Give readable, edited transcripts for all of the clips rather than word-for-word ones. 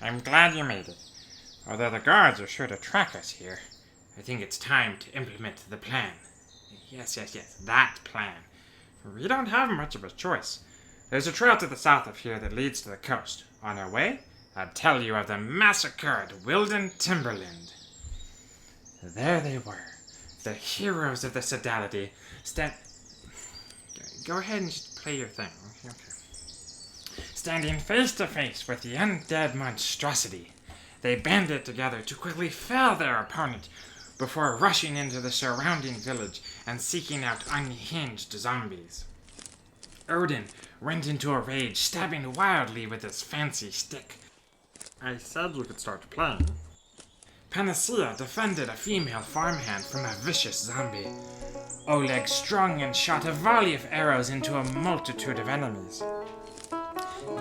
I'm glad you made it. Although the guards are sure to track us here, I think it's time to implement the plan. Yes, that plan. We don't have much of a choice. There's a trail to the south of here that leads to the coast. On our way, I'll tell you of the massacred Wilden Timberland. There they were, the heroes of the Sodality. Go ahead and just play your thing. Okay. Standing face to face with the undead monstrosity, they banded together to quickly fell their opponent before rushing into the surrounding village and seeking out unhinged zombies. Odin went into a rage, stabbing wildly with his fancy stick. I said you could start playing. Panacea defended a female farmhand from a vicious zombie. Oleg strung and shot a volley of arrows into a multitude of enemies.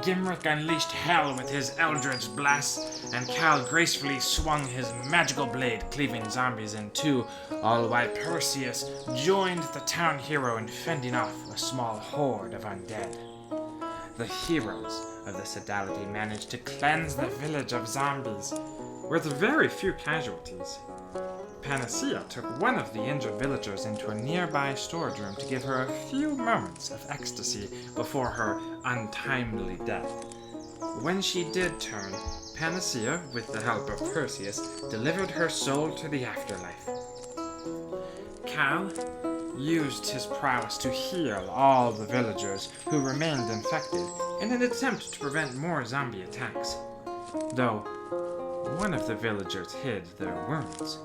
Gimrick unleashed hell with his eldritch blasts, and Cal gracefully swung his magical blade, cleaving zombies in two, all while Perseus joined the town hero in fending off a small horde of undead. The heroes of the Sodality managed to cleanse the village of zombies, with very few casualties. Panacea took one of the injured villagers into a nearby storage room to give her a few moments of ecstasy before her untimely death. When she did turn, Panacea, with the help of Perseus, delivered her soul to the afterlife. Cal used his prowess to heal all the villagers who remained infected in an attempt to prevent more zombie attacks, though one of the villagers hid their wounds.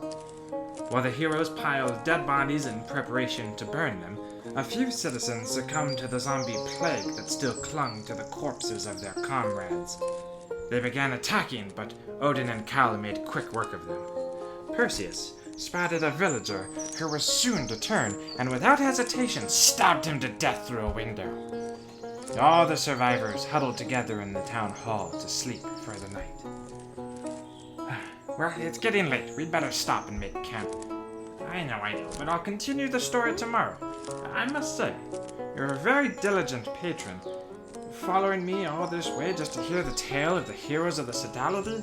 While the heroes piled dead bodies in preparation to burn them, a few citizens succumbed to the zombie plague that still clung to the corpses of their comrades. They began attacking, but Odin and Cal made quick work of them. Perseus spotted a villager who was soon to turn, and without hesitation stabbed him to death through a window. All the survivors huddled together in the town hall to sleep for the night. Well, it's getting late. We'd better stop and make camp. I know, but I'll continue the story tomorrow. I must say, you're a very diligent patron. Following me all this way just to hear the tale of the heroes of the Sodality?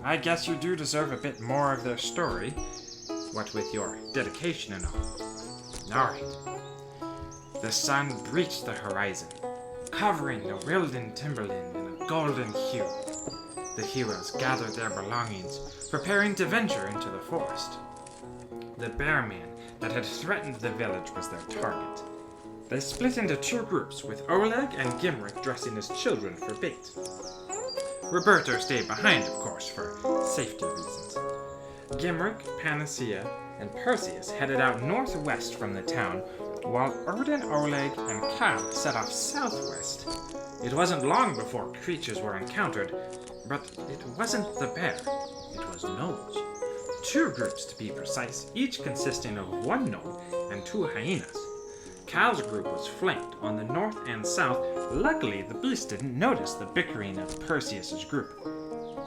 I guess you do deserve a bit more of their story, what with your dedication and all. Alright. The sun breached the horizon, covering the Wilden Timberland in a golden hue. The heroes gathered their belongings, preparing to venture into the forest. The bear man that had threatened the village was their target. They split into two groups, with Oleg and Gimrick dressing as children for bait. Roberto stayed behind, of course, for safety reasons. Gimrick, Panacea, and Perseus headed out northwest from the town, while Odin, Oleg, and Cal set off southwest. It wasn't long before creatures were encountered, but it wasn't the bear, it was gnolls. Two groups to be precise, each consisting of one gnoll and two hyenas. Cal's group was flanked on the north and south. Luckily, the beast didn't notice the bickering of Perseus's group.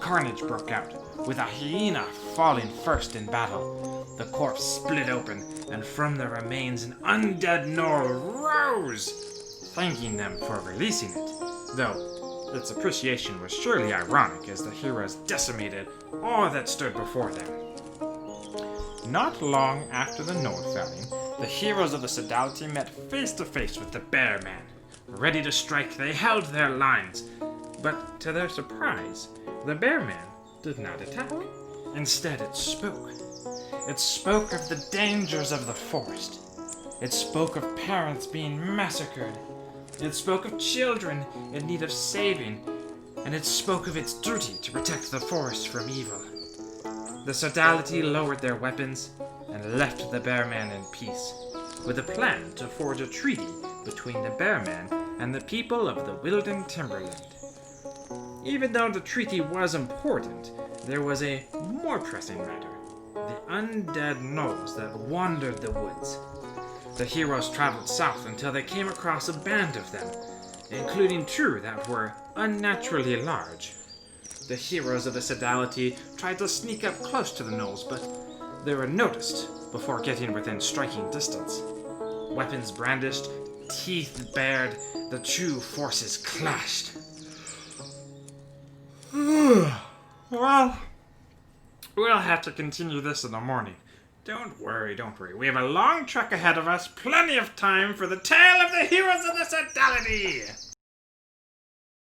Carnage broke out, with a hyena falling first in battle. The corpse split open, and from the remains an undead gnoll rose, thanking them for releasing it, though its appreciation was surely ironic as the heroes decimated all that stood before them. Not long after the gnoll felling, the heroes of the Sodality met face to face with the bear man. Ready to strike, they held their lines, but to their surprise, the bear man did not attack. Instead, it spoke. It spoke of the dangers of the forest. It spoke of parents being massacred. It spoke of children in need of saving, and it spoke of its duty to protect the forest from evil. The Sodality lowered their weapons and left the Bearman in peace, with a plan to forge a treaty between the Bearman and the people of the Wilden Timberland. Even though the treaty was important, there was a more pressing matter: the undead gnolls that wandered the woods. The heroes traveled south until they came across a band of them, including two that were unnaturally large. The heroes of the Sodality tried to sneak up close to the gnolls, but they were noticed before getting within striking distance. Weapons brandished, teeth bared, the two forces clashed. Well, we'll have to continue this in the morning. Don't worry, don't worry. We have a long trek ahead of us, plenty of time for the tale of the heroes of the Sodality!